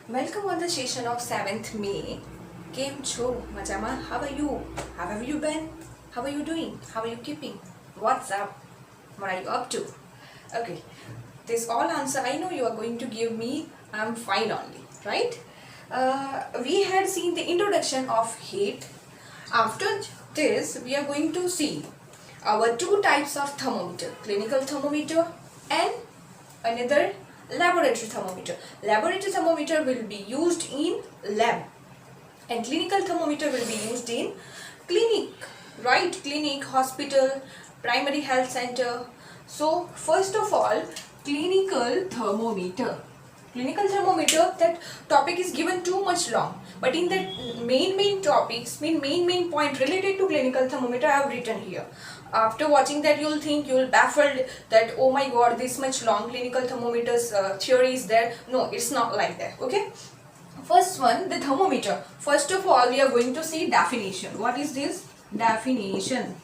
Welcome on the session of 7th May. Game Cho, Majama, how are you? How have you been? How are you doing? How are you keeping? What's up? What are you up to? Okay, this all answer I know you are going to give me. I'm fine only, right? We had seen the introduction of heat. After this, we are going to see our two types of thermometer, clinical thermometer and another laboratory thermometer. Laboratory thermometer will be used in lab and clinical thermometer will be used in clinic, right? Clinic, hospital, primary health center. So first of all, clinical thermometer. Clinical thermometer, that topic is given too much long, but in that main topics, main point related to clinical thermometer I have written here. After watching that, you'll think, you'll baffled that oh my god, this much long clinical thermometers theory is there. No, it's not like that. Okay, first one, the thermometer. First of all, we are going to see definition. What is this definition?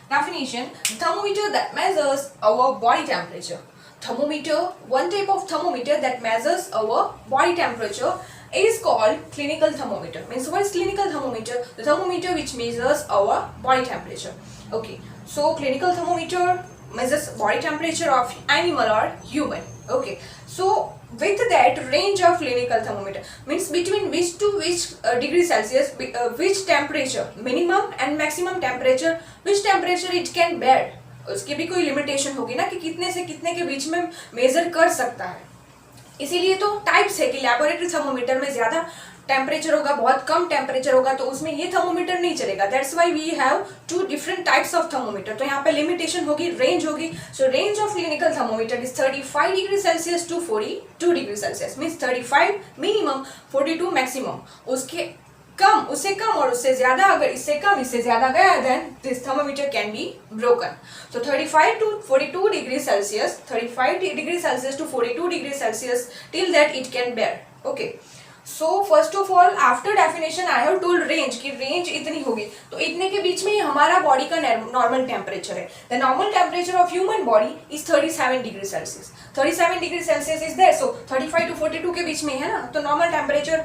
Definition: thermometer that measures our body temperature. Thermometer, one type of thermometer that measures our body temperature is called clinical thermometer. Means what is clinical thermometer? The thermometer which measures our body temperature. Okay, so clinical thermometer measures body temperature of animal or human. Okay, so with that range of clinical thermometer means between which to which degree Celsius, which temperature, minimum and maximum temperature, which temperature it can bear. उसकी भी कोई limitation होगी ना कि कितने से कितने के बीच में मेजर कर सकता है. इसीलिए तो टाइप्स है कि लैबोरेटरी थर्मोमीटर में ज्यादा टेम्परेचर होगा, बहुत कम टेम्परेचर होगा, तो उसमें ये थर्मोमीटर नहीं चलेगा. That's why we have two different types of thermometer. तो यहाँ पे लिमिटेशन होगी, रेंज होगी. So range of clinical thermometer is 35 degree Celsius to 42 degree Celsius. Means 35 minimum, 42 maximum. उसके कम, उससे कम और उससे ज्यादा, अगर इससे कम इससे ज्यादा गया then this thermometer can be broken. So 35 to 42 degrees Celsius, 35 degrees Celsius to 42 degrees Celsius, till that it can bear. Okay. So first of all, after definition I have told range कि range इतनी होगी, तो इतने के बीच में हमारा body का normal temperature है. The normal temperature of human body is 37 degrees Celsius. 37 degrees Celsius is there. So 35 to 42 के बीच में है ना, तो नॉर्मल टेम्परेचर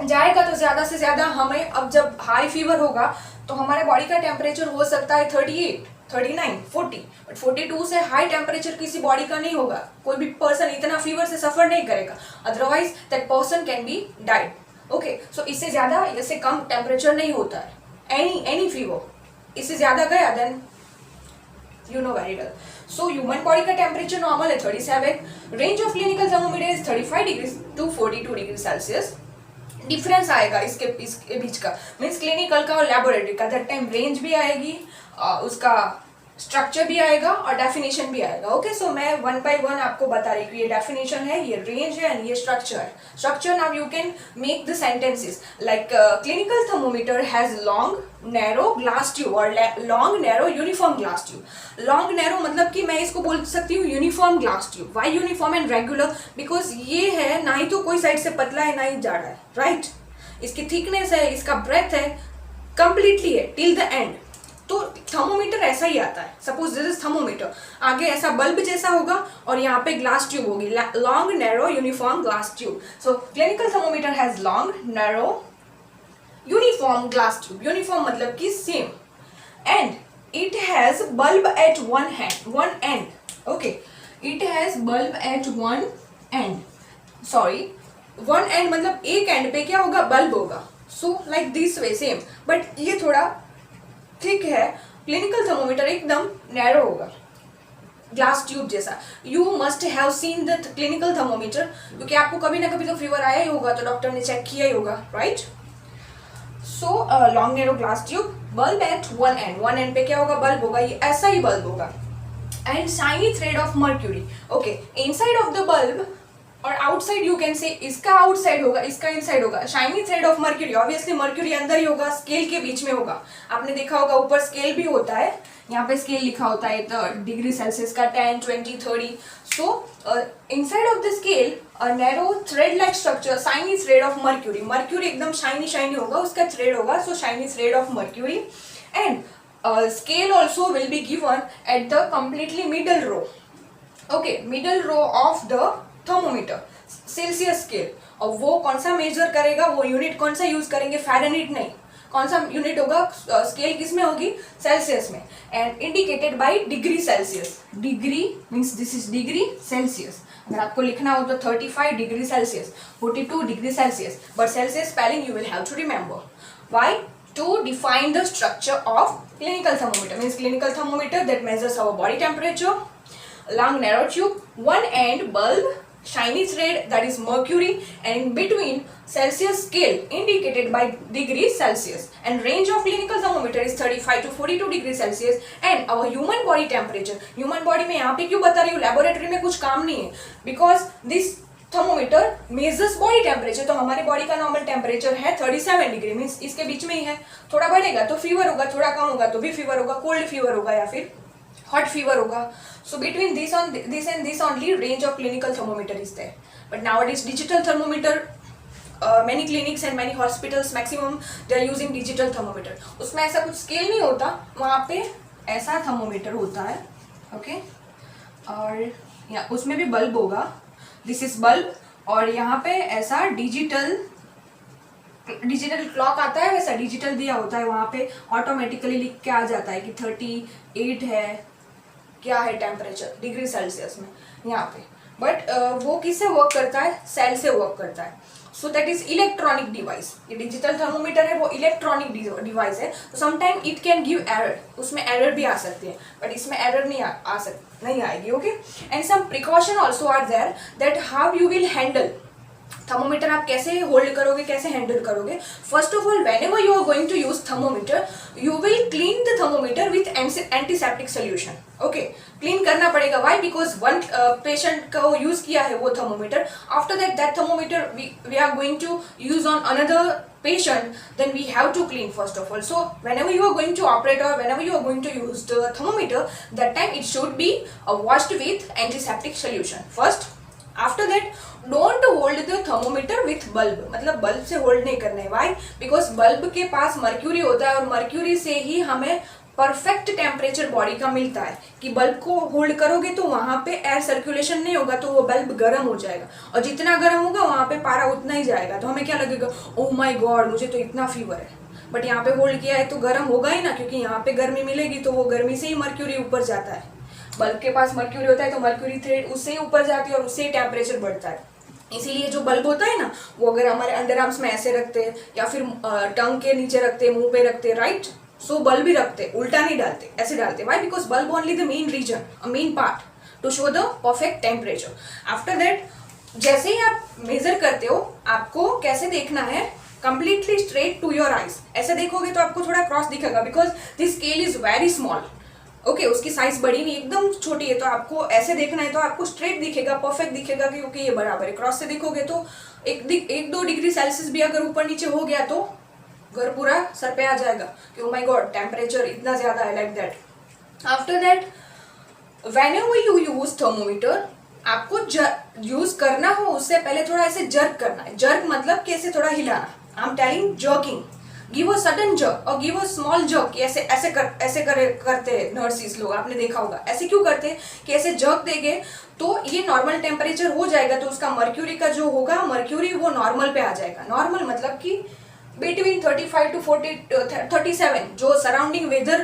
जाएगा तो ज्यादा से ज्यादा हमें, अब जब हाई फीवर होगा तो हमारे बॉडी का टेम्परेचर हो सकता है 38, 39, 40, बट 42 से हाई टेम्परेचर किसी बॉडी का नहीं होगा. कोई भी पर्सन इतना फीवर से सफर नहीं करेगा, otherwise that person can be died. Okay, so इससे ज्यादा, इससे कम टेम्परेचर नहीं होता है एनी फीवर. इससे ज्यादा गया then you know very well. So human body का टेम्परेचर नॉर्मल है 37. Range of clinical thermometer is 35 degree to 42 degree Celsius. Difference आएगा इसके बीच का, मीन्स क्लिनिकल का और लेबोरेटरी का. दैट टाइम रेंज भी आएगी, उसका स्ट्रक्चर भी आएगा और डेफिनेशन भी आएगा. ओके, सो मैं वन बाय वन आपको बता रही हूँ. ये डेफिनेशन है, ये रेंज है एंड ये स्ट्रक्चर है. Structure now you can make the sentences like clinical thermometer has long narrow glass tube और long narrow uniform glass tube. Long narrow मतलब कि मैं इसको बोल सकती हूँ uniform glass tube. Why uniform and regular? Because ये है ना ही तो कोई साइड से पतला है ना ही जाड़ा है, राइट? इसकी थिकनेस है, इसका ब्रेथ है, कंप्लीटली है टिल द एंड. तो थर्मोमीटर ऐसा ही आता है. सपोज दिस इज थर्मोमीटर, आगे ऐसा बल्ब जैसा होगा और यहाँ पे ग्लास ट्यूब होगी, long narrow uniform glass tube. So clinical thermometer has long narrow uniform glass tube. Uniform मतलब कि same, and it has bulb at one end. Okay, it has bulb at one end. Sorry, one end मतलब एक end पे क्या होगा, bulb होगा. So like this way same, but ये थोड़ा थिक है. क्लिनिकल थर्मोमीटर एकदम नैरो होगा, ग्लास ट्यूब जैसा. You must have seen the clinical thermometer, क्योंकि आपको कभी ना कभी तो फीवर आया ही होगा, तो डॉक्टर ने चेक किया ही होगा, right? So long narrow glass tube, bulb at one end पे क्या होगा, बल्ब होगा. ये ऐसा ही बल्ब होगा. And shiny thread of mercury. Okay, inside of the bulb और आउटसाइड यू कैन से, इसका आउटसाइड होगा, इसका इनसाइड होगा. Shiny thread of mercury, obviously mercury अंदर ही होगा, स्केल के बीच में होगा. आपने देखा होगा ऊपर स्केल भी होता है, यहाँ पे स्केल लिखा होता है डिग्री सेल्सियस का, 10, 20, 30. सो inside of the scale narrow thread like structure, shiny thread of mercury. Mercury एकदम शाइनी होगा, उसका थ्रेड होगा. सो shiny thread of mercury. And scale also will be given at the completely middle row. Okay, middle row of the thermometer. Celsius scale, और वो कौन सा major करेगा, वो यूनिट कौन सा यूज करेंगे, फ़ारेनहीट नहीं, कौन सा यूनिट होगा, स्केल किस में होगी, सेल्सियस में, and indicated by degree Celsius. Degree means this is degree Celsius. अगर आपको लिखना हो तो 35 degree Celsius, 42 degree Celsius, but Celsius spelling you will have to remember. Why? To define the structure of clinical thermometer, means clinical thermometer that measures our body temperature. Long narrow tube, one end bulb, shiny thread that is mercury, and in between Celsius scale indicated by degree Celsius, and range of clinical thermometer is 35 to 42 degree Celsius, and our human body temperature, human body में यहाँ पे क्यों बता रही हूँ, laboratory में कुछ काम नहीं है, because this thermometer measures body temperature, तो हमारी बॉडी का नॉर्मल टेम्परेचर है 37 डिग्री, मीन्स इसके बीच में ही है, थोड़ा बढ़ेगा तो फीवर होगा, थोड़ा कम होगा तो भी फीवर होगा, कोल्ड फीवर होगा या फिर हॉट फीवर होगा. So between this and this only range of clinical thermometer is there. But nowadays digital thermometer, many clinics and many hospitals maximum they are using digital thermometer. उसमें ऐसा कुछ scale नहीं होता, वहाँ पे ऐसा थर्मोमीटर होता है, ओके, और या उसमें भी बल्ब होगा, दिस इज बल्ब, और यहाँ पे ऐसा डिजिटल क्लॉक आता है, वैसा डिजिटल दिया होता है, वहाँ पे ऑटोमेटिकली लिख के आ जाता है कि 38 है, क्या है टेम्परेचर डिग्री सेल्सियस में यहाँ पे. बट वो किससे वर्क करता है, सेल से वर्क करता है. So that is electronic device. ये डिजिटल थर्मोमीटर है, वो इलेक्ट्रॉनिक डिवाइस है. Sometime it can give error, उसमें एरर भी आ सकती है, बट इसमें एरर नहीं आएगी. Okay, and some precaution also are there that how you will handle thermometer. आप कैसे होल्ड करोगे, कैसे हैंडल करोगे. First of all, whenever you are going to use thermometer, you will clean the thermometer with antiseptic solution. Okay, clean करना पड़ेगा. Why? Because one patient का use किया है वो थर्मोमीटर. After that thermometer we are going to use on another patient, then we have to clean first of all. So whenever you are going to operate or whenever you are going to use the thermometer, that time it should be washed with antiseptic solution first. After that, don't hold the thermometer with bulb. मतलब bulb से hold नहीं करना है. Why? Because bulb के पास mercury होता है, और mercury से ही हमें परफेक्ट टेम्परेचर बॉडी का मिलता है. कि बल्ब को होल्ड करोगे तो वहाँ पे एयर सर्कुलेशन नहीं होगा, तो वो बल्ब गर्म हो जाएगा, और जितना गर्म होगा वहाँ पे पारा उतना ही जाएगा. तो हमें क्या लगेगा, ओह माय गॉड मुझे तो इतना फीवर है. बट यहाँ पे होल्ड किया है तो गर्म होगा ही ना, क्योंकि यहाँ पे गर्मी मिलेगी, तो वो गर्मी से ही मर्क्यूरी ऊपर जाता है. बल्ब के पास मर्क्यूरी होता है तो मर्क्यूरी थ्रेड उससे ही ऊपर जाती है और उससे ही टेम्परेचर बढ़ता है. इसीलिए जो बल्ब होता है ना, वो अगर हमारे अंडर आर्म्स में ऐसे रखते हैं या फिर टंग के नीचे रखते हैं, मुंह पे रखते हैं, राइट. सो बल्ब भी रखते, उल्टा नहीं डालते, ऐसे डालते. Why? Because bulb only the main reason, main part to show the perfect temperature. After that, जैसे ही आप मेजर करते हो, आपको कैसे देखना है, completely straight to your eyes. ऐसे देखोगे तो आपको थोड़ा क्रॉस दिखेगा, because this scale is very small. Okay, उसकी साइज बड़ी नहीं, एकदम छोटी है. तो आपको ऐसे देखना है तो आपको स्ट्रेट दिखेगा, परफेक्ट दिखेगा, क्योंकि ये बराबर है. क्रॉस से देखोगे तो 1-2 डिग्री सेल्सियस भी अगर ऊपर नीचे हो गया तो घर पूरा सर पे आ जाएगा कि ओ माय गॉड टेम्परेचर इतना ज्यादा है, like that. After that, whenever you use thermometer, आपको यूज करना हो उससे पहले थोड़ा ऐसे जर्क करना है. जर्क मतलब कि ऐसे थोड़ा हिलाना. I am telling jerking. Give a sudden jerk और गिव अ स्मॉल जर्क. ऐसे करते हैं नर्सिस लोग, आपने देखा होगा. ऐसे क्यों करते हैं कि ऐसे जर्क देंगे तो ये नॉर्मल टेम्परेचर हो जाएगा, तो उसका मर्क्यूरी का जो होगा, मर्क्यूरी वो नॉर्मल पे आ जाएगा. नॉर्मल मतलब कि बिटवीन 35 to 37, जो सराउंडिंग वेदर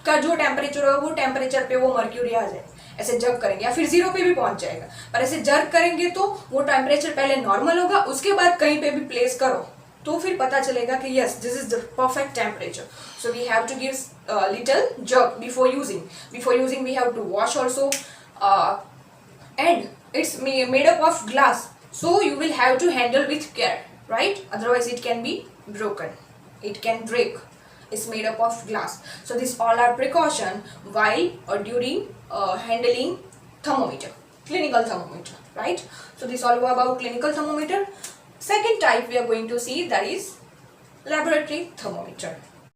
का जो टेम्परेचर होगा वो टेम्परेचर पे वो मर्क्यूरी आ जाए. ऐसे जर्क करेंगे या फिर 0 पे भी पहुंच जाएगा, पर ऐसे जर्क करेंगे तो वो टेम्परेचर पहले नॉर्मल होगा, उसके बाद कहीं पे भी प्लेस करो तो फिर पता चलेगा कि yes this is the perfect temperature. So we have to give little jerk before using we have to wash also, and it's made up of glass, so you will have to handle with care, right? Otherwise it can be broken, it can break. It's made up of glass. So this all are precaution while or during handling thermometer, clinical thermometer, right? So this all about clinical thermometer. Second type we are going to see, that is laboratory thermometer.